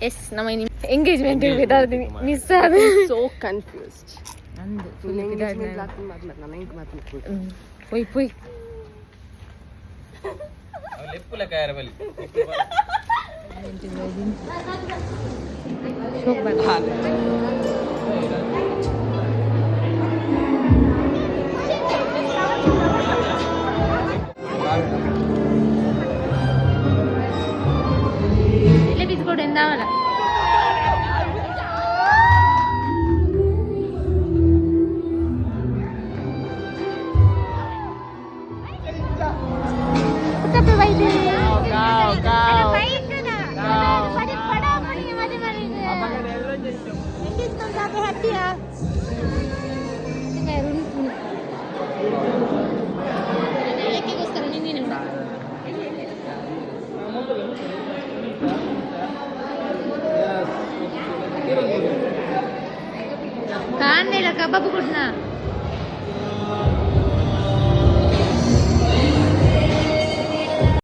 S ನಮ್ಮ engagement ಇದಾರ್ದು miss ಆದ so confused ಅಂದು ಎಂಗೇಜ್ಮೆಂಟ್ ಲಾತ್ ಮಾಡ್ಲ ನಾನು ಹೆಂಗ್ ಮಾತಾಡ್ತೀನಿ ಪೋಯ್ ಪೋಯ್ ಲೆಪ್ಪುಲ ಕಾಯರ ಬಲಿ ಶೋಕ್ ಬಂದ ഇല്ല ബിസ്കൂട്ട് എന്താവല ಕಾಣ್ಲಿಲ್ಲ ಕಬಾಬ್ ಕೊಡ್ನಾ